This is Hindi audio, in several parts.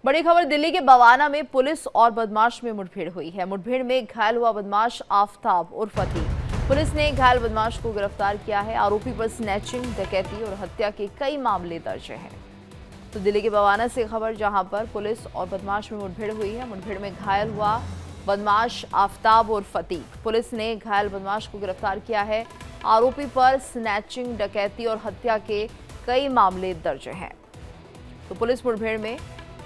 बड़ी खबर दिल्ली के बवाना में पुलिस और बदमाश में मुठभेड़ हुई है। मुठभेड़ में घायल हुआ बदमाश आफताब उर्फ अतीक। पुलिस ने घायल बदमाश को गिरफ्तार किया है। आरोपी पर स्नैचिंग, डकैती और हत्या के कई मामले दर्ज हैं। तो दिल्ली के बवाना से खबर, जहां पर पुलिस और बदमाश में मुठभेड़ हुई है। मुठभेड़ में घायल हुआ बदमाश आफताब उर्फ अतीक। पुलिस ने घायल बदमाश को गिरफ्तार किया है। आरोपी पर स्नैचिंग, डकैती और हत्या के कई मामले दर्ज हैं। तो पुलिस मुठभेड़ में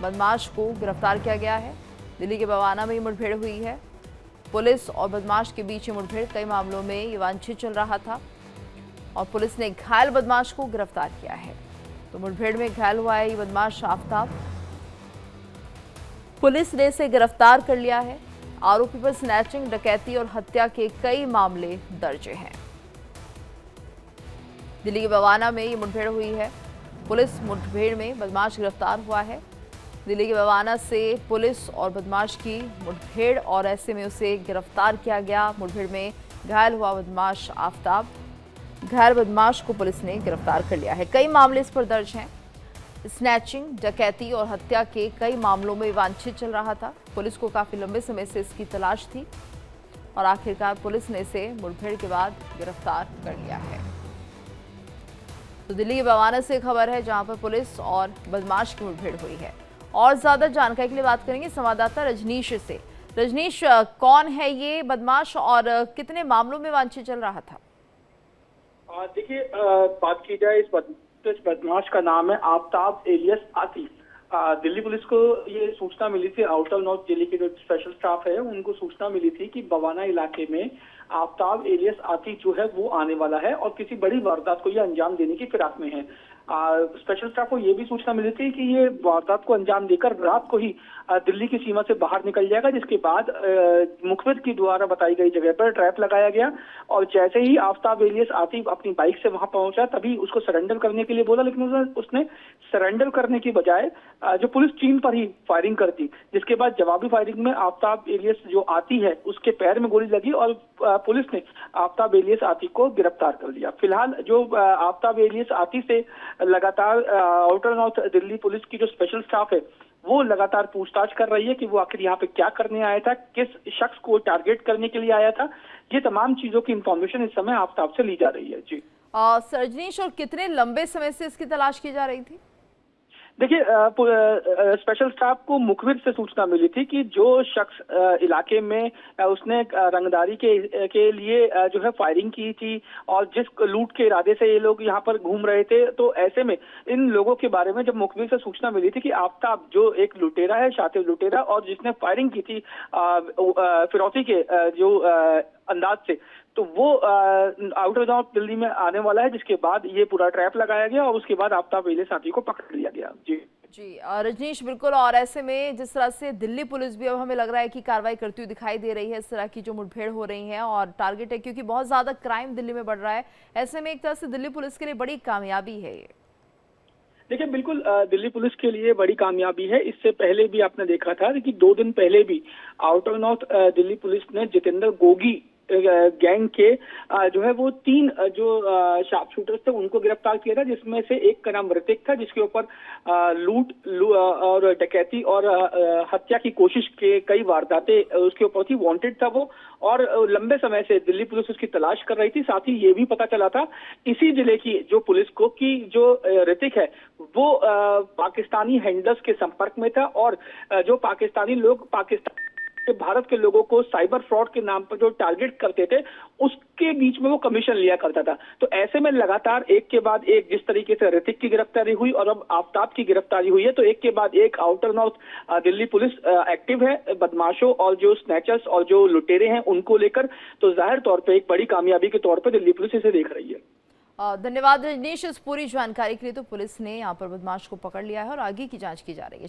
बदमाश को गिरफ्तार किया गया है। दिल्ली के बवाना में ये मुठभेड़ हुई है। पुलिस और बदमाश के बीच ये मुठभेड़ कई मामलों में ये वांछित चल रहा था और पुलिस ने घायल बदमाश को गिरफ्तार किया है। तो मुठभेड़ में घायल हुआ है ये बदमाश आफताब। पुलिस ने इसे गिरफ्तार कर लिया है। आरोपी पर स्नैचिंग, डकैती और हत्या के कई मामले दर्ज हैं। दिल्ली के बवाना में ये मुठभेड़ हुई है। पुलिस मुठभेड़ में बदमाश गिरफ्तार हुआ है। दिल्ली के बवाना से पुलिस और बदमाश की मुठभेड़ और ऐसे में उसे गिरफ्तार किया गया। मुठभेड़ में घायल हुआ बदमाश आफताब। घायल बदमाश को पुलिस ने गिरफ्तार कर लिया है। कई मामले इस पर दर्ज हैं। स्नैचिंग, डकैती और हत्या के कई मामलों में वांछित चल रहा था। पुलिस को काफी लंबे समय से इसकी तलाश थी और आखिरकार पुलिस ने इसे मुठभेड़ के बाद गिरफ्तार कर लिया है। तो दिल्ली के बवाना से खबर है, जहां पर पुलिस और बदमाश की मुठभेड़ हुई है। और ज्यादा जानकारी के लिए बात करेंगे संवाददाता रजनीश से। रजनीश, कौन है ये बदमाश और कितने मामलों में वांछित चल रहा था? देखिए, बात की जाए इस बदमाश का नाम है आफताब एलियस आतिफ। दिल्ली पुलिस को ये सूचना मिली थी, आउटर नॉर्थ दिल्ली के जो स्पेशल स्टाफ है उनको सूचना मिली थी कि बवाना इलाके में आफताब एलियस आतिफ जो है वो आने वाला है और किसी बड़ी वारदात को ये अंजाम देने की फिराक में है। स्पेशल स्टाफ को ये भी सूचना मिली थी कि ये वारदात को अंजाम देकर रात को ही दिल्ली की सीमा से बाहर निकल जाएगा, जिसके बाद मुखबिर की द्वारा बताई गई जगह पर ट्रैप लगाया गया और जैसे ही आफताब एलियस आतिफ अपनी बाइक से वहां पहुंचा तभी उसको सरेंडर करने के लिए बोला, लेकिन उसने सरेंडर करने की बजाय जो पुलिस टीम पर ही फायरिंग कर दी, जिसके बाद जवाबी फायरिंग में आफताब एलियस जो आती है उसके पैर में गोली लगी और पुलिस ने आफताब एलियस आती को गिरफ्तार कर लिया। फिलहाल जो आफताब एलियस आती से लगातार आउटर नॉर्थ दिल्ली पुलिस की जो स्पेशल स्टाफ है वो लगातार पूछताछ कर रही है कि वो आखिर यहाँ पे क्या करने आया था, किस शख्स को टारगेट करने के लिए आया था। ये तमाम चीजों की इंफॉर्मेशन इस समय आफताब से ली जा रही है। जी रजनीश, और कितने लंबे समय से इसकी तलाश की जा रही थी? देखिए, स्पेशल स्टाफ को मुखबिर से सूचना मिली थी कि जो शख्स इलाके में उसने रंगदारी के लिए जो है फायरिंग की थी और जिस लूट के इरादे से ये लोग यहाँ पर घूम रहे थे, तो ऐसे में इन लोगों के बारे में जब मुखबिर से सूचना मिली थी कि आफताब जो एक लुटेरा है, शातिर लुटेरा, और जिसने फायरिंग की थी फिरौती के जो अंदाज से, तो वो आउटर नॉर्थ दिल्ली में आने वाला है, जिसके बाद ये पूरा ट्रैप लगाया गया और उसके बाद आफताब एलियस साथी को पकड़ लिया गया। जी रजनीश, बिल्कुल। और ऐसे में जिस तरह से दिल्ली पुलिस भी अब हमें लग रहा है कि कार्रवाई करती हुई दिखाई दे रही है, इस तरह की जो मुठभेड़ हो रही है और टारगेट है, क्योंकि बहुत ज्यादा क्राइम दिल्ली में बढ़ रहा है, ऐसे में एक तरह से दिल्ली पुलिस के लिए बड़ी कामयाबी है ये। देखिए, बिल्कुल दिल्ली पुलिस के लिए बड़ी कामयाबी है। इससे पहले भी आपने देखा था कि 2 दिन पहले भी आउटर नॉर्थ दिल्ली पुलिस ने जितेंद्र गोगी गैंग के जो है वो 3 जो शार्प शूटर्स थे उनको गिरफ्तार किया था, जिसमें से एक का नाम ऋतिक था, जिसके ऊपर लूट और डकैती और हत्या की कोशिश के कई वारदातें उसके ऊपर थी। वांटेड था वो और लंबे समय से दिल्ली पुलिस उसकी तलाश कर रही थी। साथ ही ये भी पता चला था इसी जिले की जो पुलिस को कि जो ऋतिक है वो पाकिस्तानी हैंडलर्स के संपर्क में था और जो पाकिस्तानी लोग भारत के लोगों को साइबर फ्रॉड के नाम पर जो टारगेट करते थे उसके बीच में वो कमीशन लिया करता था। तो ऐसे में लगातार एक के बाद एक जिस तरीके से ऋतिक की गिरफ्तारी हुई और अब आफताब की गिरफ्तारी हुई है, तो एक के बाद एक outer north Delhi police active है बदमाशों और जो स्नैचर्स और जो लुटेरे हैं उनको लेकर। तो जाहिर तौर पर एक बड़ी कामयाबी के तौर पर दिल्ली पुलिस इसे देख रही है। धन्यवाद रजनीश इस पूरी जानकारी के लिए। तो पुलिस ने यहाँ पर बदमाश को पकड़ लिया है और आगे की जांच की जा रही है।